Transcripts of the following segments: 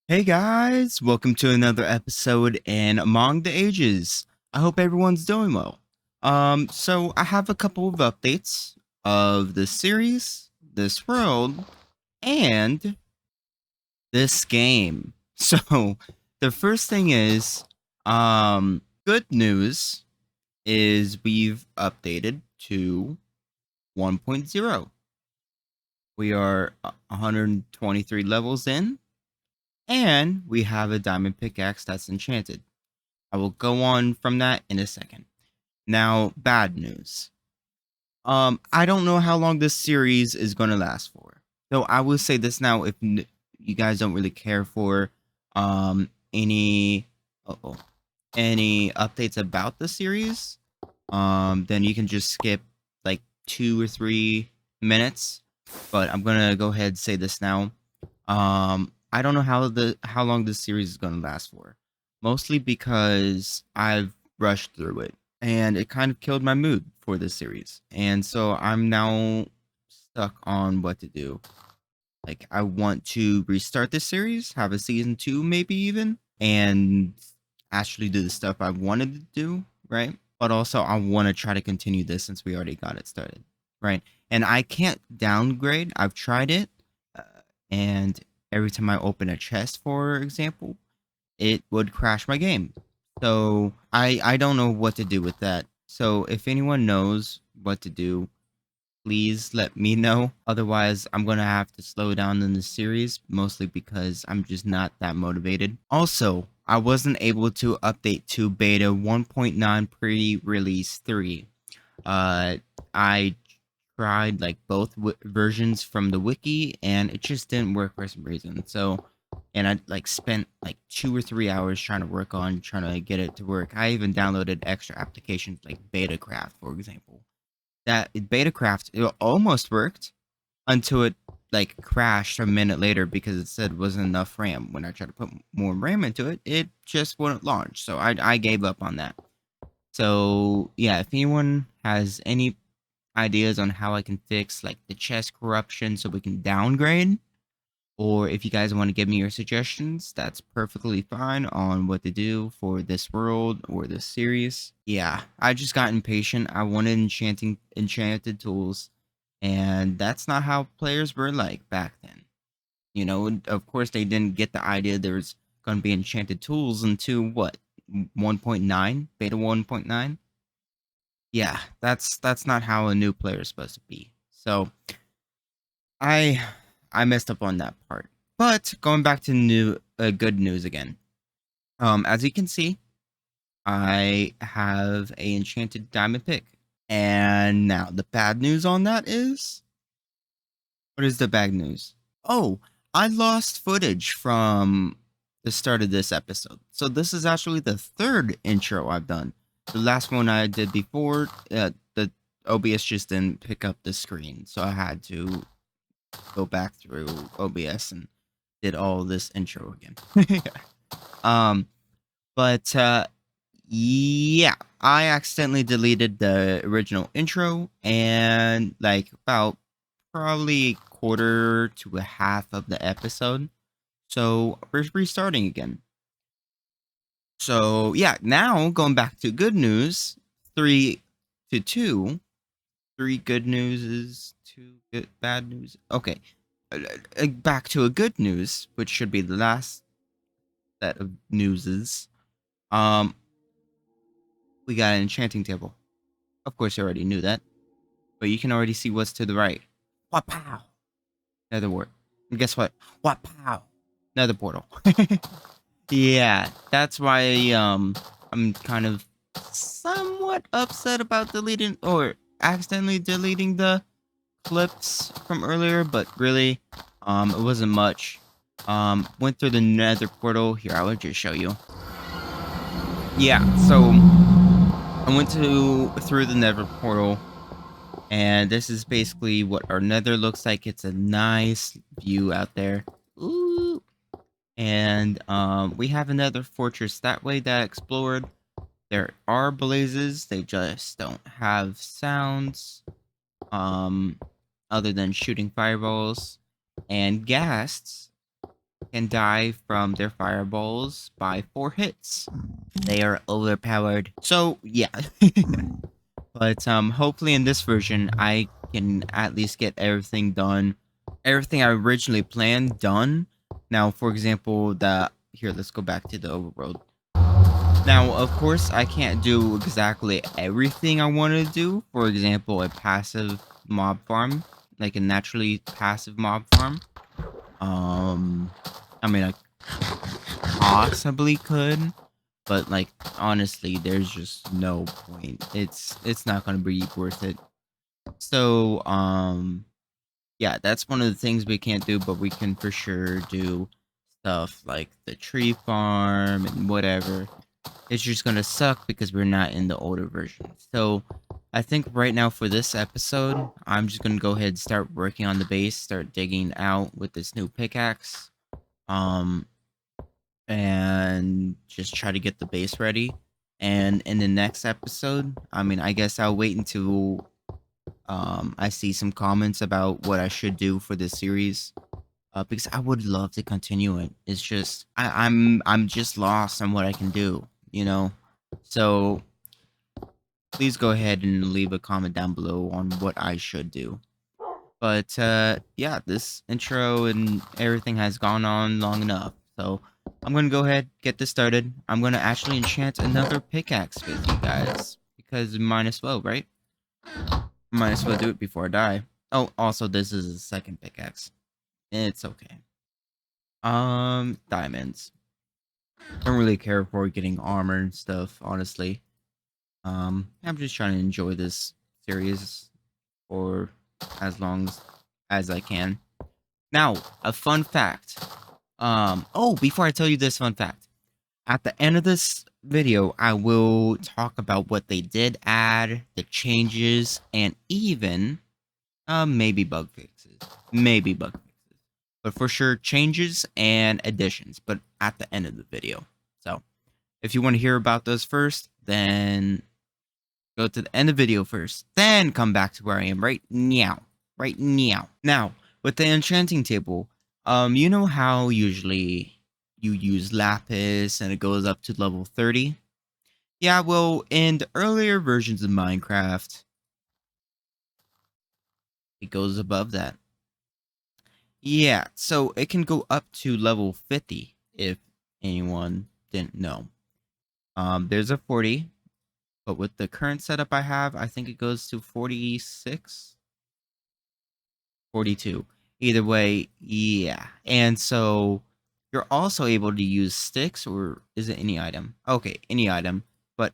Hey guys, welcome to another episode in Among the Ages. I hope everyone's doing well. So I have a couple of updates of this series, this world, and this game. So the first thing is, good news is we've updated to 1.0. We are 123 levels in, and we have a diamond pickaxe that's enchanted. I will go on from that in a second. Now, bad news. I don't know how long this series is going to last for. So I will say this now: if you guys don't really care for any uh-oh, any updates about the series, then you can just skip like 2 or 3 minutes. But I'm gonna go ahead and say this now. I don't know how long this series is gonna last for. Mostly because I've rushed through it and it kind of killed my mood for this series. And so I'm now stuck on what to do. Like I want to restart this series, have a season 2 maybe even, and actually do the stuff I wanted to do, right? But also I want to try to continue this since we already got it started, right? And I can't downgrade. I've tried it, uh, and every time I open a chest, for example, it would crash my game. So I don't know what to do with that. So if anyone knows what to do, please let me know. Otherwise, I'm going to have to slow down in the series, mostly because I'm just not that motivated. Also, I wasn't able to update to beta 1.9 pre-release 3. Uh, I tried like both versions from the wiki and it just didn't work for some reason. So, and I like spent like 2 or 3 hours trying to get it to work. I even downloaded extra applications like Betacraft, for example. That Betacraft, it almost worked until it like crashed a minute later because it said wasn't enough RAM. When I tried to put more RAM into it, it just wouldn't launch. So I gave up on that. So yeah, if anyone has any ideas on how I can fix like the chest corruption so we can downgrade, or if you guys want to give me your suggestions, that's perfectly fine on what to do for this world or this series. Yeah, I just got impatient. I wanted enchanted tools, and that's not how players were like back then. You know, of course they didn't get the idea there's going to be enchanted tools until what, 1.9, beta 1.9. Yeah, that's not how a new player is supposed to be. So I I messed up on that part. But going back to good news again. As you can see, I have a enchanted diamond pick. And now the bad news on that is, what is the bad news? Oh, I lost footage from the start of this episode. So this is actually the third intro I've done. The last one I did before, the OBS just didn't pick up the screen, so I had to go back through OBS and did all this intro again. um, but yeah, I accidentally deleted the original intro and like about probably a quarter to a half of the episode. So we're restarting again. So yeah, now going back to good news, 3 to 2. Three good news is two good bad news. Okay, back to a good news, which should be the last set of newses. Um, we got an enchanting table. Of course, you already knew that, but you can already see what's to the right. What pow? Nether wart. And guess what? What pow? Nether portal. Yeah, that's why I'm kind of somewhat upset about deleting or accidentally deleting the clips from earlier, but really, it wasn't much. Went through the Nether portal. Here, I will just show you. Yeah, so I went through the Nether portal, and this is basically what our Nether looks like. It's a nice view out there. Ooh. And we have another fortress that way that I explored. There are blazes, they just don't have sounds. Um, other than shooting fireballs and ghasts. can die from their fireballs by 4 hits. They are overpowered. So, yeah. But hopefully in this version, I can at least get everything done. Everything I originally planned done. Now, for example, here, let's go back to the overworld. Now, of course, I can't do exactly everything I want to do. For example, a passive mob farm, like a naturally passive mob farm. I mean, I possibly could, but like honestly, there's just no point. It's not gonna be worth it. So, yeah, that's one of the things we can't do, but we can for sure do stuff like the tree farm and whatever. It's just gonna suck because we're not in the older version. So I think right now for this episode, I'm just gonna go ahead and start working on the base, start digging out with this new pickaxe. Um and just try to get the base ready. And in the next episode, I mean, I guess I'll wait until I see some comments about what I should do for this series. Because I would love to continue it. It's just I'm just lost on what I can do, you know. So please go ahead and leave a comment down below on what I should do. But yeah, this intro and everything has gone on long enough. So I'm gonna go ahead, get this started. I'm gonna actually enchant another pickaxe with you guys. Because might as well, right? Might as well do it before I die. Oh, also this is a second pickaxe. It's okay. Diamonds. Don't really care for getting armor and stuff, honestly. I'm just trying to enjoy this series for as long as I can. Now, a fun fact. Oh, before I tell you this fun fact, at the end of this video, I will talk about what they did add, the changes, and even, maybe bug fixes. Maybe bug fixes. But for sure, changes and additions, but at the end of the video. So, if you want to hear about those first, then go to the end of the video first, then come back to where I am right now. Right now. Now, with the enchanting table, you know how usually you use lapis and it goes up to level 30? Yeah, well, in the earlier versions of Minecraft, it goes above that. Yeah, so it can go up to level 50 if anyone didn't know. There's a 40, but with the current setup I have, I think it goes to 46, 42. Either way, yeah. And so you're also able to use sticks, or is it any item? Okay, any item. But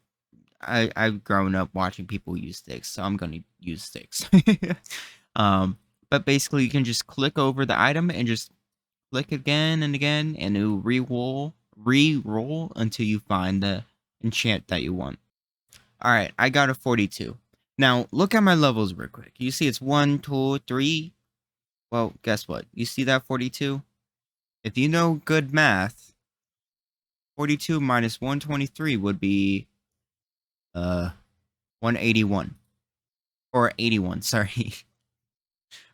I've grown up watching people use sticks, so I'm gonna use sticks. But basically you can just click over the item and just click again and again, and it'll re-roll until you find the enchant that you want. Alright, I got a 42. Now, look at my levels real quick. You see it's 1, 2, 3. Well, guess what? You see that 42? If you know good math, 42 minus 123 would be 181. Or 81, sorry.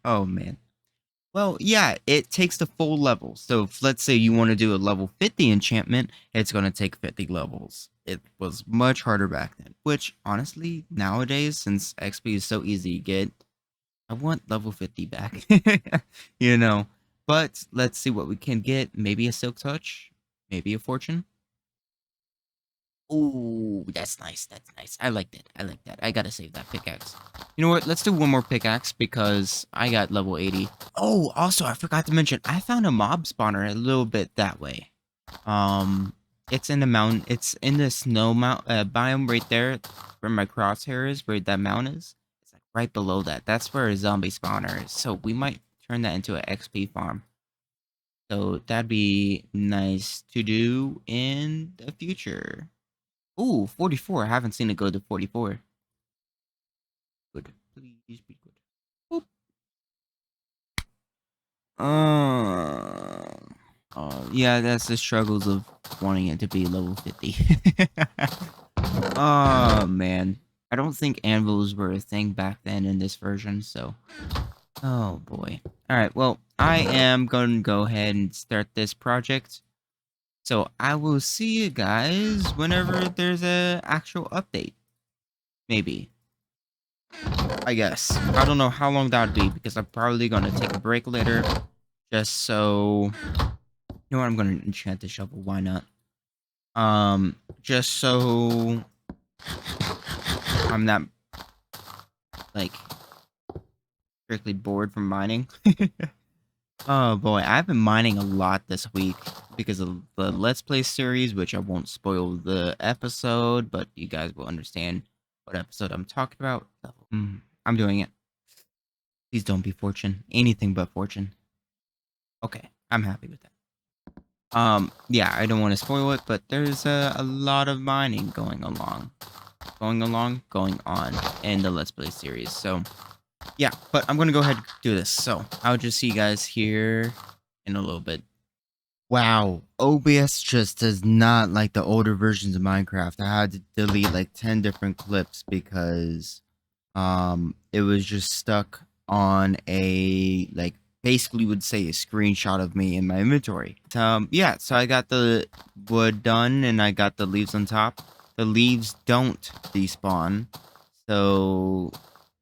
Oh man. Well, yeah, it takes the full level. So if let's say you want to do a level 50 enchantment, it's going to take 50 levels. It was much harder back then, which honestly, nowadays, since XP is so easy to get, I want level 50 back. You know. But let's see what we can get. Maybe a silk touch, maybe a fortune. Ooh, that's nice. That's nice. I like that. I like that. I gotta save that pickaxe. You know what? Let's do one more pickaxe because I got level 80. Oh, also, I forgot to mention, I found a mob spawner a little bit that way. It's in the mountain. It's in the snow biome right there where my crosshair is, where that mountain is. It's like right below that. That's where a zombie spawner is. So we might turn that into an XP farm. So that'd be nice to do in the future. Ooh, 44. I haven't seen it go to 44. Good. Please be good. Boop. Yeah, that's the struggles of wanting it to be level 50. Oh, man. I don't think anvils were a thing back then in this version, so Oh boy. Alright, well, I am going to go ahead and start this project. So I will see you guys whenever there's a actual update. Maybe. I guess. I don't know how long that would be because I'm probably gonna take a break later. Just so you know what, I'm gonna enchant the shovel, why not? Just so I'm not like strictly bored from mining. Oh boy, I've been mining a lot this week because of the Let's Play series, which I won't spoil the episode, but you guys will understand what episode I'm talking about. I'm doing it. Please don't be fortune. Anything but fortune. Okay, I'm happy with that. Yeah, I don't want to spoil it, but there's a lot of mining going on in the Let's Play series. So, yeah, but I'm gonna go ahead and do this. So, I'll just see you guys here in a little bit. Wow, OBS just does not like the older versions of Minecraft. I had to delete like 10 different clips because it was just stuck on a like basically would say a screenshot of me in my inventory. Yeah, so I got the wood done and I got the leaves on top. The leaves don't despawn, so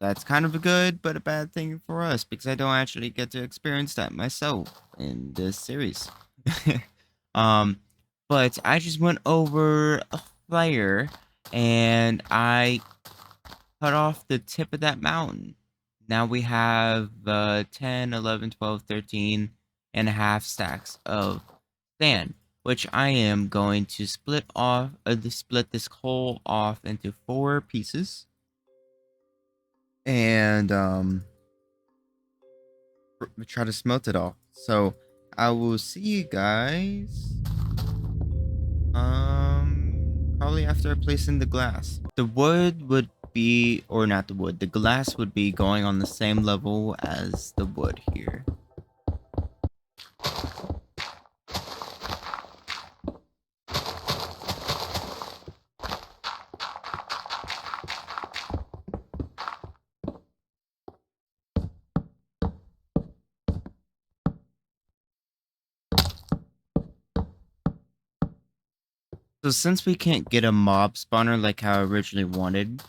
that's kind of a good but a bad thing for us because I don't actually get to experience that myself in this series. um but I just went over a fire and I cut off the tip of that mountain. Now we have 10, 11, 12, 13 and a half stacks of sand, which I am going to split this coal off into 4 pieces and try to smelt it off. So I will see you guys probably after I place in the glass. The wood would be, or not the wood, the glass would be going on the same level as the wood here. So since we can't get a mob spawner like how I originally wanted,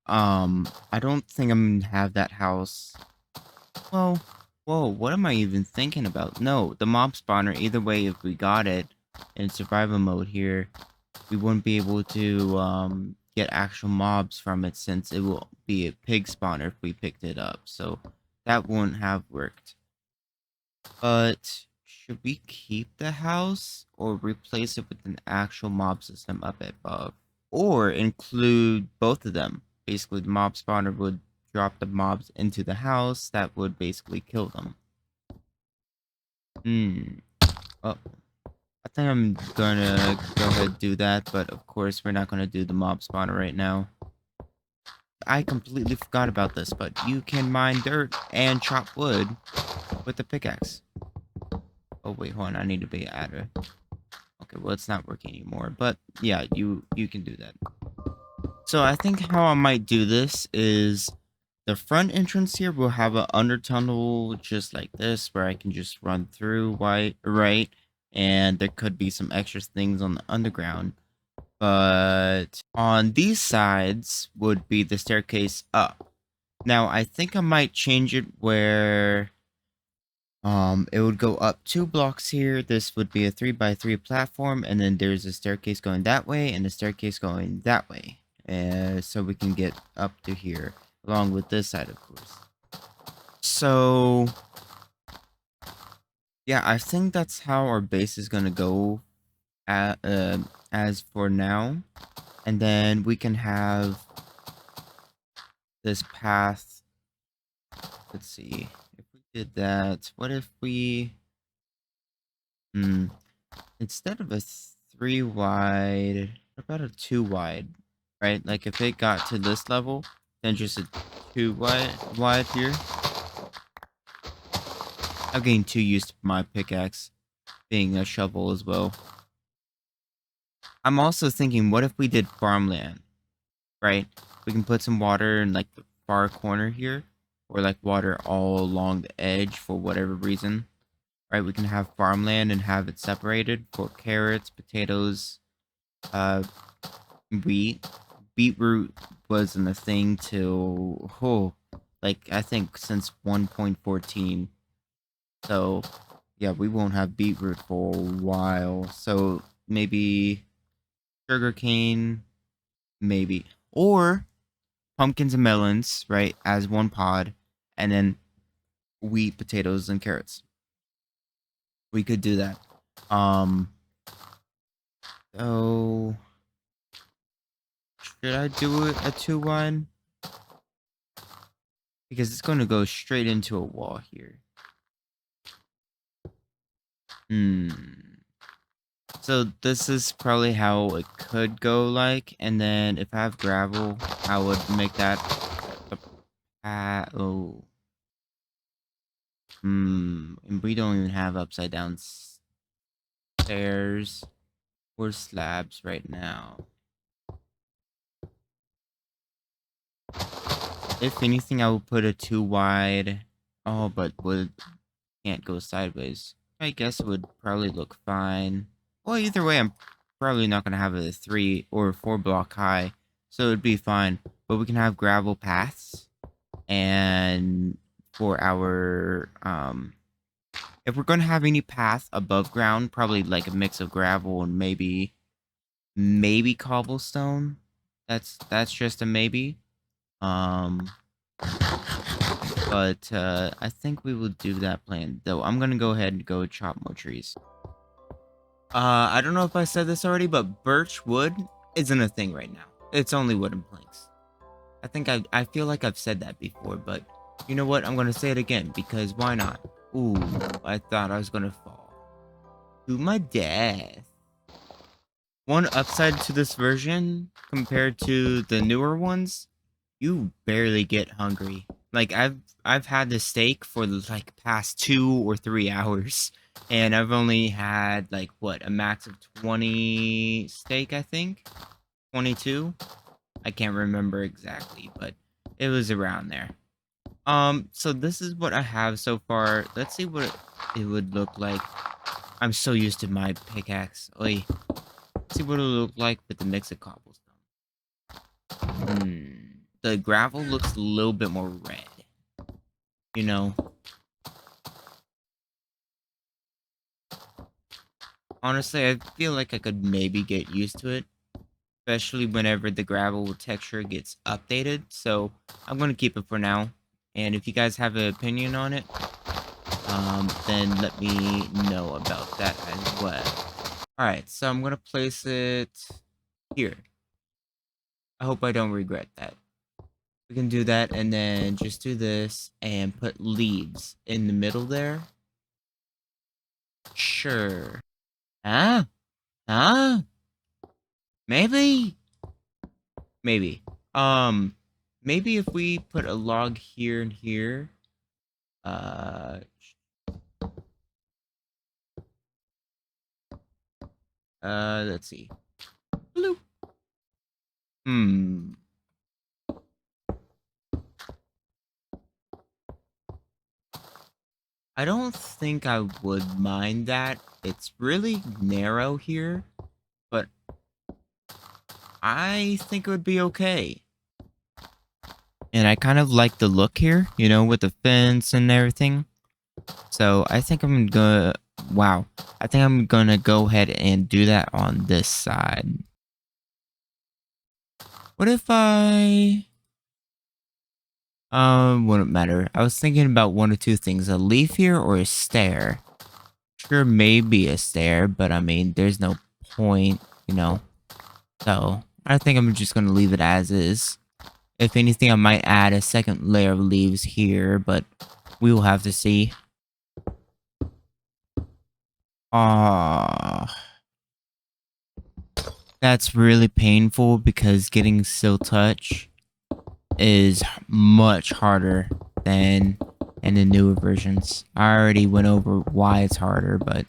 I don't think I'm gonna have that house. Well, whoa, what am I even thinking about? No, the mob spawner, either way, if we got it in survival mode here, we wouldn't be able to get actual mobs from it since it will be a pig spawner if we picked it up. So that wouldn't have worked. But should we keep the house or replace it with an actual mob system up above? Or include both of them? Basically, the mob spawner would drop the mobs into the house that would basically kill them. Oh, I think I'm gonna go ahead and do that, but of course we're not gonna do the mob spawner right now. I completely forgot about this, but you can mine dirt and chop wood with a pickaxe. Oh wait, hold on, I need to be adder. Okay, well it's not working anymore, but yeah, you can do that. So I think how I might do this is the front entrance here will have an under tunnel just like this where I can just run through right, and there could be some extra things on the underground. But on these sides would be the staircase up. Now I think I might change it where it would go up 2 blocks here. This would be a 3x3 platform, and then there's a staircase going that way and a staircase going that way. So we can get up to here, along with this side, of course. So, yeah, I think that's how our base is gonna go as for now. And then we can have this path. Let's see. If we did that, what if we... instead of a 3 wide, what about a 2 wide? Right? Like if it got to this level, then just a 2 wide here. I'm getting too used to my pickaxe being a shovel as well. I'm also thinking, what if we did farmland? Right? We can put some water in like the far corner here. or like water all along the edge for whatever reason. Right, we can have farmland and have it separated for carrots, potatoes, uh, wheat. Beetroot wasn't a thing till like I think since 1.14. So yeah, we won't have beetroot for a while. So maybe sugarcane, maybe, or pumpkins and melons, right, as one pod, and then wheat, potatoes, and carrots. We could do that. Um, so should I do it a 2-1? Because it's going to go straight into a wall here. So this is probably how it could go like, and then if I have gravel, I would make that oh. And we don't even have upside down stairs or slabs right now. If anything, I would put a 2 wide. Oh, but would can't go sideways. I guess it would probably look fine. Well, either way, I'm probably not gonna have a 3 or 4 block high, so it'd be fine. But we can have gravel paths, and for our if we're gonna have any path above ground, probably like a mix of gravel and maybe cobblestone. That's just a maybe. But I think we will do that plan. Though I'm gonna go ahead and go chop more trees. I don't know if I said this already, but birch wood isn't a thing right now. It's only wooden planks. I feel like I've said that before, but you know what? I'm gonna say it again because why not? Ooh, I thought I was gonna fall to my death. One upside to this version compared to the newer ones, you barely get hungry. Like I've had the steak for like past 2 or 3 hours, and I've only had like what, a max of 20 steak, I think 22. I can't remember exactly, but it was around there. So this is what I have so far. Let's see what it would look like. I'm so used to my pickaxe. Oi. See what it'll look like with the mix of cobblestone. The gravel looks a little bit more red. You know. Honestly, I feel like I could maybe get used to it. Especially whenever the gravel texture gets updated. So I'm going to keep it for now. And if you guys have an opinion on it, then let me know about that as well. Alright, so I'm going to place it here. I hope I don't regret that. We can do that and then just do this and put leaves in the middle there. Sure. Huh? Huh? Maybe? Maybe. Maybe if we put a log here and here. Let's see. Bloop. I don't think I would mind that. It's really narrow here, but I think it would be okay. And I kind of like the look here, you know, with the fence and everything. So I think I'm gonna, wow. I think I'm gonna go ahead and do that on this side. What if wouldn't matter. I was thinking about one or two things, a leaf here or a stair. Sure, maybe a stair, but I mean, there's no point, you know. So I think I'm just gonna leave it as is. If anything, I might add a second layer of leaves here, but we will have to see. Ah, that's really painful because getting Silk Touch is much harder than in the newer versions. I already went over why it's harder, but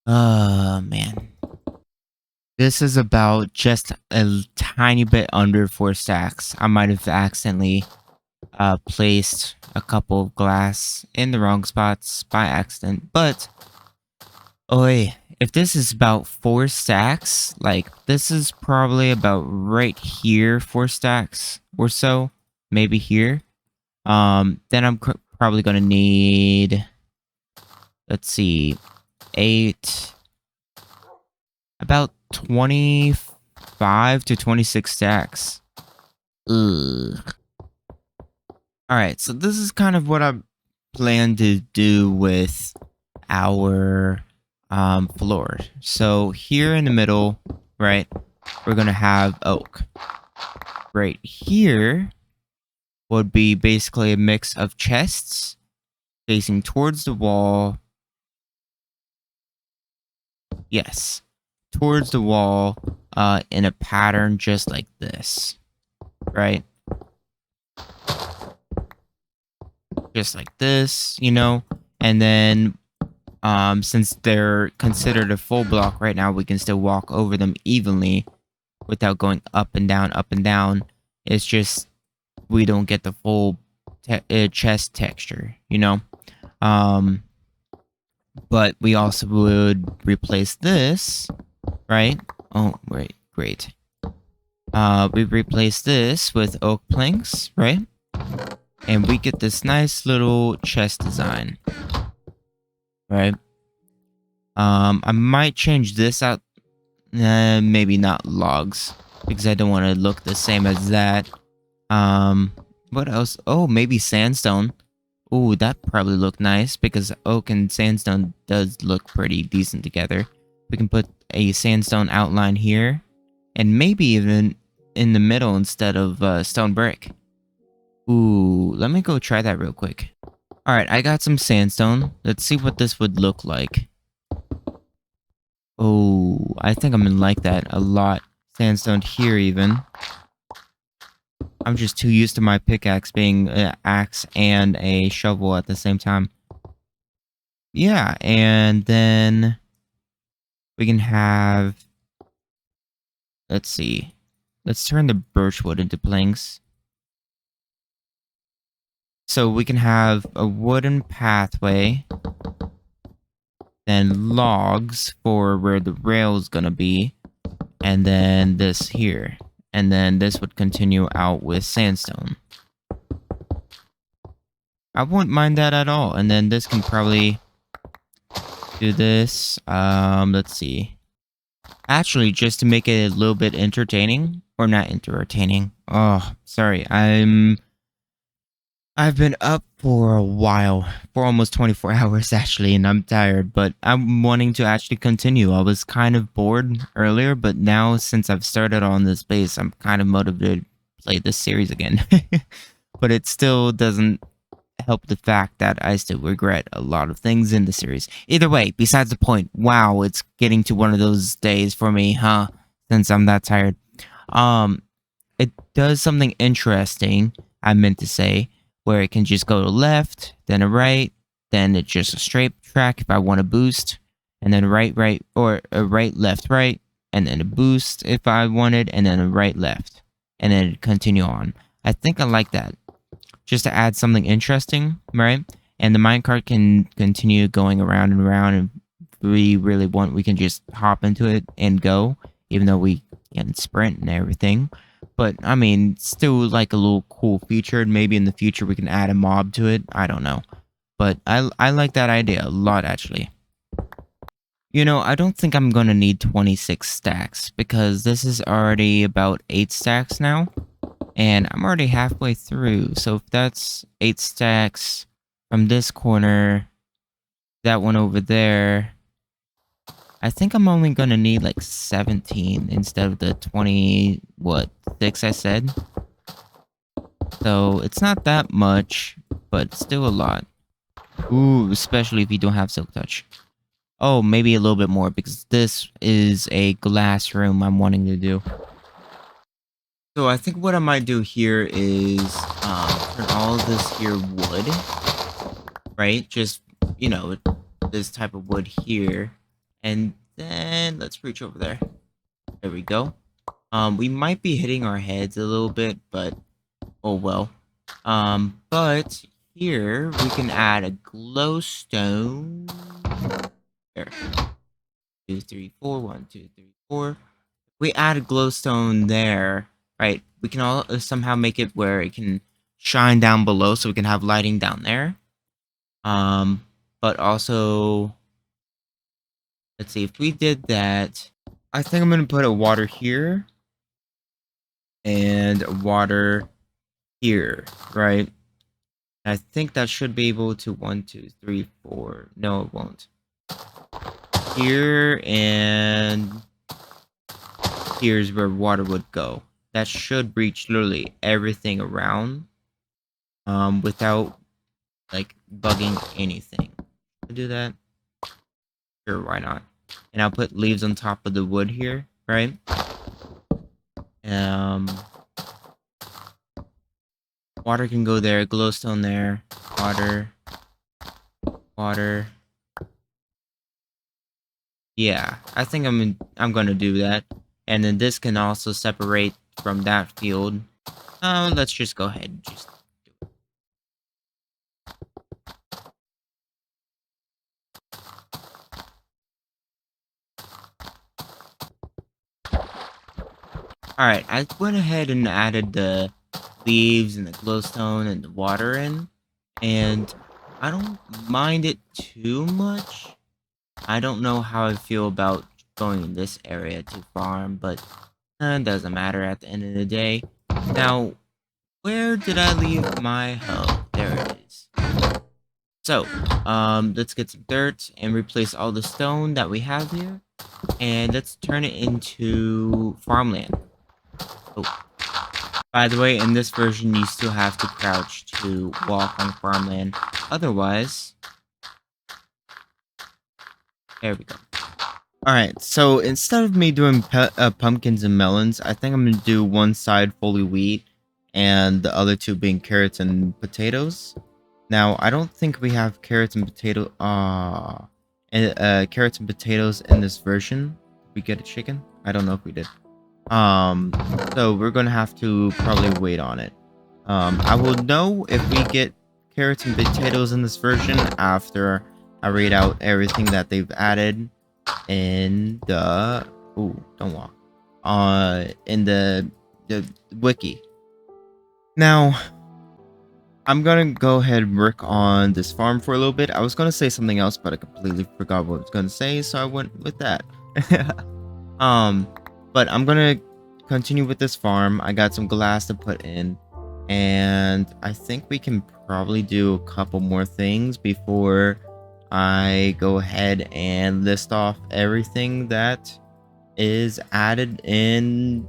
man. This is about just a tiny bit under 4 stacks. I might have accidentally placed a couple of glass in the wrong spots by accident. But, oi, if this is about 4 stacks, like, this is probably about right here, 4 stacks or so, maybe here. Then I'm probably gonna need, let's see, 8, about 25 to 26 stacks. Ugh. Alright, so this is kind of what I plan to do with our floor. So here in the middle, right, we're gonna have oak. Right here would be basically a mix of chests facing towards the wall. Yes, towards the wall, in a pattern just like this, right? Just like this, you know? And then, since they're considered a full block right now, we can still walk over them evenly without going up and down, up and down. It's just, we don't get the full chest texture, you know? But we also would replace this, right? Oh, right, great. We replace this with oak planks, right? And we get this nice little chest design, right? I might change this out. Maybe not logs, because I don't want to look the same as that. What else? Oh, maybe sandstone. Ooh, that probably look nice, because oak and sandstone does look pretty decent together. We can put a sandstone outline here, and maybe even in the middle instead of stone brick. Ooh, let me go try that real quick. Alright, I got some sandstone. Let's see what this would look like. Oh, I think I'm gonna like that a lot. Sandstone here even. I'm just too used to my pickaxe being an axe and a shovel at the same time. Yeah, and then we can have... Let's see. Let's turn the birchwood into planks. So we can have a wooden pathway, then logs for where the rail is gonna be, and then this here. And then this would continue out with sandstone. I wouldn't mind that at all. And then this can probably do this. Let's see. Actually, just to make it a little bit entertaining, or not entertaining. Oh, sorry. I've been up for a while, for almost 24 hours actually, and I'm tired, but I'm wanting to actually continue. I was kind of bored earlier, but now since I've started on this base, I'm kind of motivated to play this series again. But it still doesn't help the fact that I still regret a lot of things in the series. Either way, besides the point, wow, it's getting to one of those days for me, huh? Since I'm that tired. Um, it does something interesting, I meant to say, where it can just go to left, then a right, then it's just a straight track if I want to boost, and then right, right, or a right, left, right, and then a boost if I wanted, and then a right, left, and then continue on. I think I like that. Just to add something interesting, right? And the minecart can continue going around and around, and if we really want, we can just hop into it and go, even though we can sprint and everything. But, I mean, still like a little cool feature, and maybe in the future we can add a mob to it. I don't know. But I like that idea a lot, actually. You know, I don't think I'm going to need 26 stacks, because this is already about 8 stacks now. And I'm already halfway through, so if that's 8 stacks from this corner, that one over there, I think I'm only gonna need like 17 instead of the 20, what, 6 I said? So it's not that much, but still a lot. Ooh, especially if you don't have Silk Touch. Oh, maybe a little bit more, because this is a glass room I'm wanting to do. So I think what I might do here is turn all of this here wood, right? Just, you know, this type of wood here. And then let's reach over there. There we go. We might be hitting our heads a little bit, but oh well. But here we can add a glowstone. There. 2, 3, 4. 1, 2, 3, 4. We add a glowstone there, right? We can all somehow make it where it can shine down below, so we can have lighting down there. But also, let's see, if we did that, I think I'm gonna put a water here and a water here, right? I think that should be able to 1, 2, 3, 4. No, it won't. Here and here's where water would go. That should reach literally everything around, without like bugging anything. To do that, sure, why not? And I'll put leaves on top of the wood here, right? Um, Water can go there, glowstone there, water, water. Yeah, I think I'm gonna do that. And then this can also separate from that field. Let's just go ahead and just do it. Alright, I went ahead and added the leaves and the glowstone and the water in. And I don't mind it too much. I don't know how I feel about going in this area to farm, but it doesn't matter at the end of the day. Now, where did I leave my hoe? There it is. So, let's get some dirt and replace all the stone that we have here. And let's turn it into farmland. Oh, by the way, in this version, you still have to crouch to walk on farmland. Otherwise, there we go. Alright, so instead of me doing pumpkins and melons, I think I'm going to do one side fully wheat and the other two being carrots and potatoes. Now, I don't think we have carrots and carrots and potatoes in this version. Did we get a chicken? I don't know if we did. So we're going to have to probably wait on it. I will know if we get carrots and potatoes in this version after I read out everything that they've added in the don't walk in the wiki. Now I'm gonna go ahead and work on this farm for a little bit. I was gonna say something else, but I completely forgot what I was gonna say, so I went with that. But I'm gonna continue with this farm. I got some glass to put in, and I think we can probably do a couple more things before I go ahead and list off everything that is added in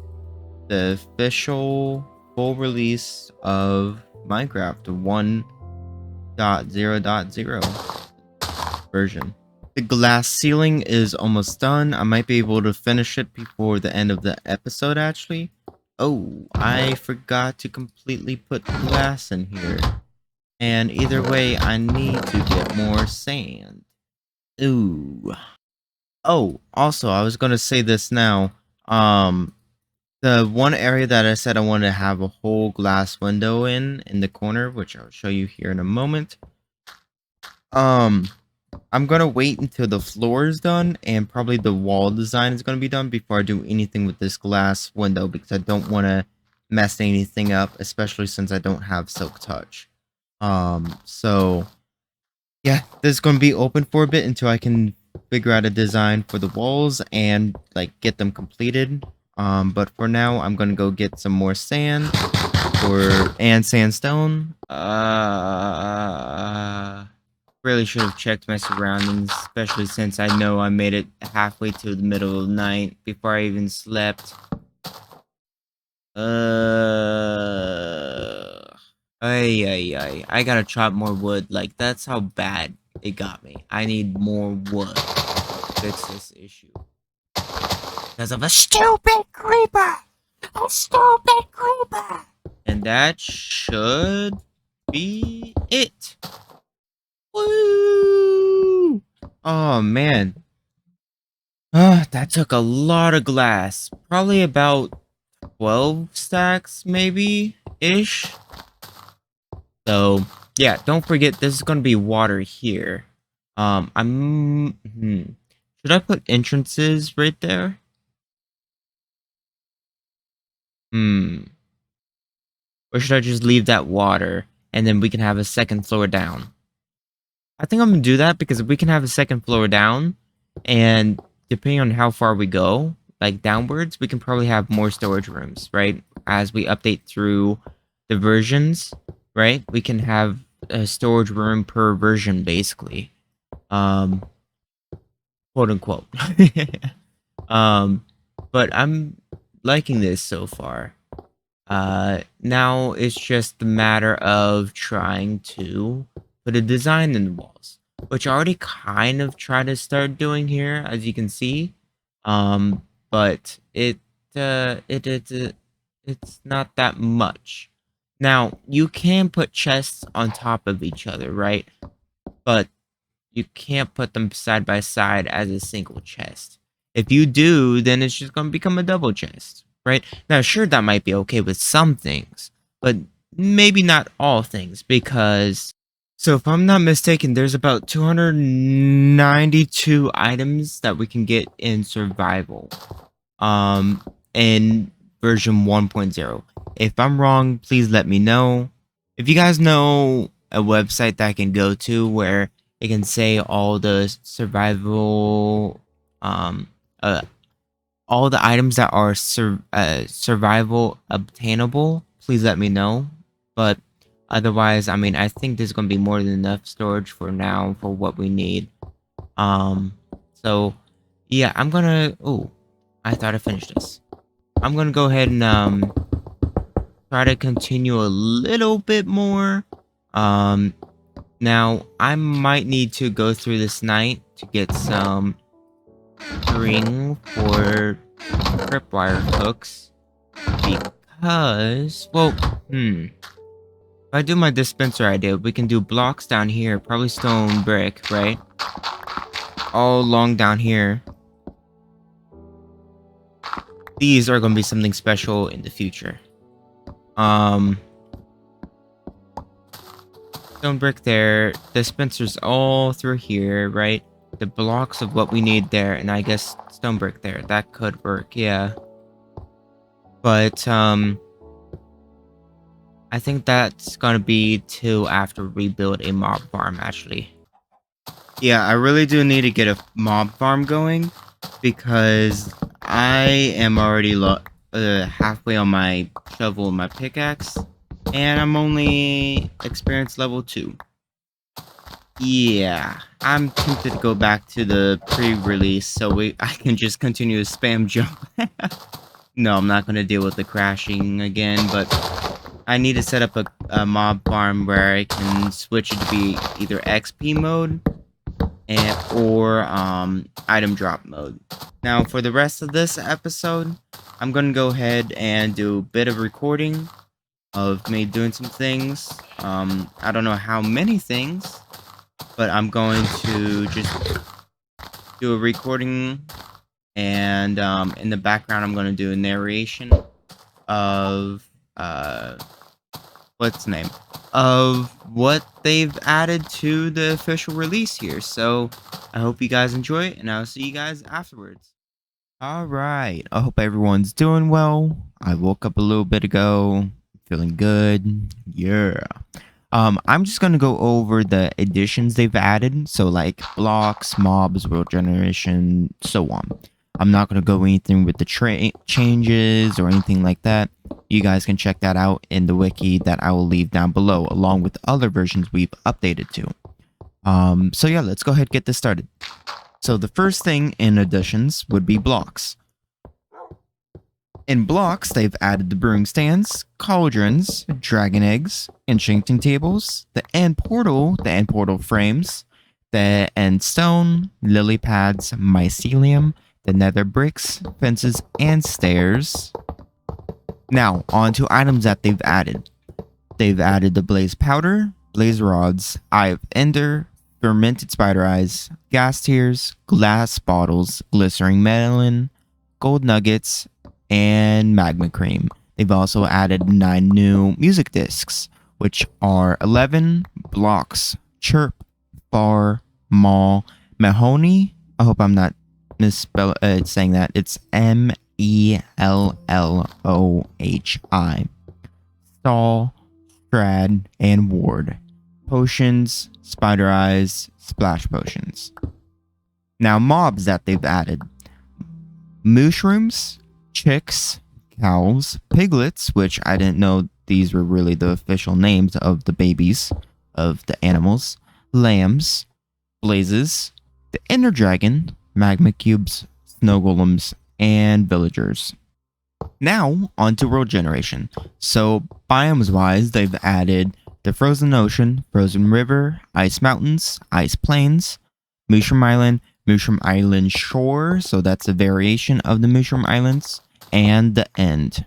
the official full release of Minecraft 1.0.0 version. The glass ceiling is almost done. I might be able to finish it before the end of the episode, actually. Oh, I forgot to completely put glass in here. And either way, I need to get more sand. Ooh. Oh, also, I was gonna say this now. The one area that I said I wanted to have a whole glass window in the corner, which I'll show you here in a moment. I'm gonna wait until the floor is done and probably the wall design is gonna be done before I do anything with this glass window because I don't want to mess anything up, especially since I don't have Silk Touch. So yeah, this is gonna be open for a bit until I can figure out a design for the walls and like get them completed. But for now, I'm gonna go get some more sand and sandstone. Really should have checked my surroundings, especially since I know I made it halfway to the middle of the night before I even slept. Ay. I gotta chop more wood. Like, that's how bad it got me. I need more wood to fix this issue. Because of a stupid creeper! A stupid creeper! And that should be it. Woo! Oh, man. That took a lot of glass. Probably about 12 stacks, maybe? Ish. So yeah, don't forget this is gonna be water here. Should I put entrances right there? Hmm. Or should I just leave that water and then we can have a second floor down? I think I'm gonna do that because we can have a second floor down, and depending on how far we go, like downwards, we can probably have more storage rooms, right? As we update through the versions, right? We can have a storage room per version, basically. Um, quote unquote. um, but I'm liking this so far. Now it's just a matter of trying to put a design in the walls, which I already kind of try to start doing here, as you can see. But it's not that much. Now you can put chests on top of each other, right? But you can't put them side by side as a single chest. If you do, then it's just going to become a double chest, right? Now, sure, that might be okay with some things, but maybe not all things, because so if I'm not mistaken, there's about 292 items that we can get in survival um in version 1.0. If I'm wrong, please let me know. If you guys know a website that I can go to where it can say all the survival um uh all the items that are survival obtainable, please let me know. But otherwise, I mean, I think there's going to be more than enough storage for now for what we need. um so yeah, I'm gonna oh, I thought I finished this. I'm gonna go ahead and try to continue a little bit more. Um Now I might need to go through this night to get some string for tripwire hooks because if I do my dispenser idea, we can do blocks down here, probably stone brick, right? All along down here. These are gonna be something special in the future. Um Stone brick there. Dispensers all through here, right? The blocks of what we need there, and I guess stone brick there. That could work, yeah. But I think that's gonna be till after we build a mob farm, actually. Yeah, I really do need to get a mob farm going because I am already halfway on my shovel and my pickaxe, and I'm only experience level 2. Yeah, I'm tempted to go back to the pre-release so I can just continue to spam jump. No, I'm not going to deal with the crashing again, but I need to set up a mob farm where I can switch it to be either XP mode or item drop mode. Now, for the rest of this episode, I'm going to go ahead and do a bit of recording of me doing some things. I don't know how many things, but I'm going to just do a recording, and in the background I'm going to do a narration of what's the name of what they've added to the official release here. So I hope you guys enjoy it, and I'll see you guys afterwards. All right, I hope everyone's doing well. I woke up a little bit ago, feeling good. Yeah. I'm just gonna go over the additions they've added, so like blocks, mobs, world generation, so on. I'm not gonna go anything with the changes or anything like that. You guys can check that out in the wiki that I will leave down below, along with other versions we've updated to. So yeah, let's go ahead and get this started. So the first thing in additions would be blocks. In blocks, they've added the brewing stands, cauldrons, dragon eggs, enchanting tables, the end portal frames, the end stone, lily pads, mycelium, the nether bricks, fences, and stairs. Now, on to items that they've added. They've added the blaze powder, blaze rods, eye of ender, fermented spider eyes, gas tears, glass bottles, glycerin melon, gold nuggets, and magma cream. They've also added 9 new music discs, which are 11 blocks. Chirp, Bar, Mall, Mahoney. I hope I'm not saying that. It's Melloohi. Stall, Strad, and Ward. Potions, Spider Eyes, Splash Potions. Now, mobs that they've added: Mushrooms, Chicks, Cows, Piglets, which I didn't know these were really the official names of the babies of the animals, Lambs, Blazes, the Ender Dragon, Magma Cubes, Snow Golems, and Villagers. Now, on to world generation. So, biomes wise, they've added the Frozen Ocean, Frozen River, Ice Mountains, Ice Plains, Mushroom Island Shore, so that's a variation of the Mushroom Islands, and the End.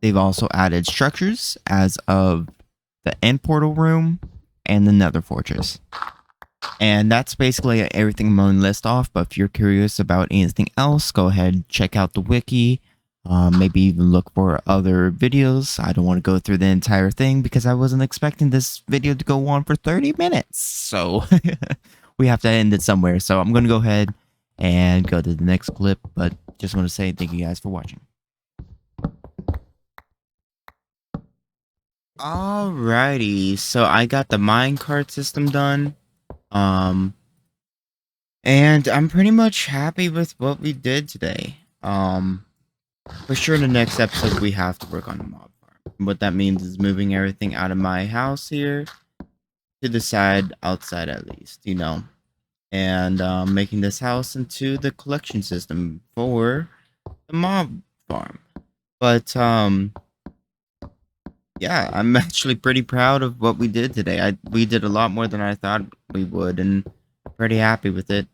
They've also added structures as of the End Portal Room and the Nether Fortress. And that's basically everything I'm going to list off, but if you're curious about anything else, go ahead, check out the wiki, maybe even look for other videos. I don't want to go through the entire thing because I wasn't expecting this video to go on for 30 minutes, so we have to end it somewhere. So I'm going to go ahead and go to the next clip, but just want to say thank you guys for watching. Alrighty, so I got the minecart system done. And I'm pretty much happy with what we did today. For sure in the next episode we have to work on the mob farm. What that means is moving everything out of my house here to the side outside at least, you know. And making this house into the collection system for the mob farm. But yeah, I'm actually pretty proud of what we did today. We did a lot more than I thought we would, and pretty happy with it.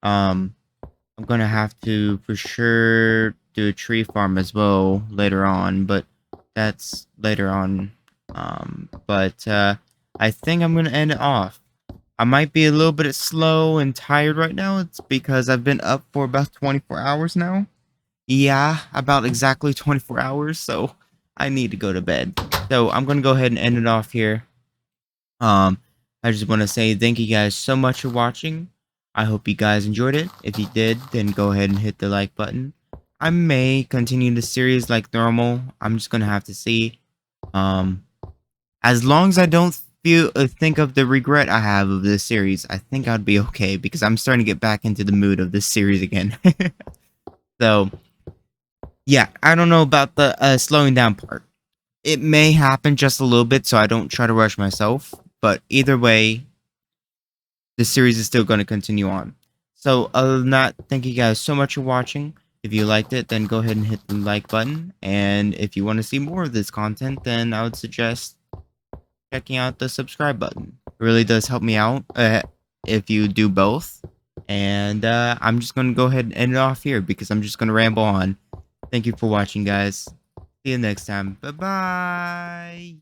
I'm gonna have to for sure do a tree farm as well later on, but that's later on. But I think I'm gonna end it off. I might be a little bit slow and tired right now. It's because I've been up for about 24 hours now. Yeah, about exactly 24 hours, so I need to go to bed. So I'm gonna go ahead and end it off here. Um, I just want to say thank you guys so much for watching. I hope you guys enjoyed it. If you did, then go ahead and hit the like button. I may continue the series like normal. I'm just gonna have to see. Um, as long as I don't think of the regret I have of this series, I think I'd be okay because I'm starting to get back into the mood of this series again. So, yeah, I don't know about the slowing down part. It may happen just a little bit, so I don't try to rush myself. But either way, the series is still going to continue on. So other than that, thank you guys so much for watching. If you liked it, then go ahead and hit the like button. And if you want to see more of this content, then I would suggest checking out the subscribe button. It really does help me out if you do both. And I'm just going to go ahead and end it off here because I'm just going to ramble on. Thank you for watching, guys. See you next time. Bye-bye.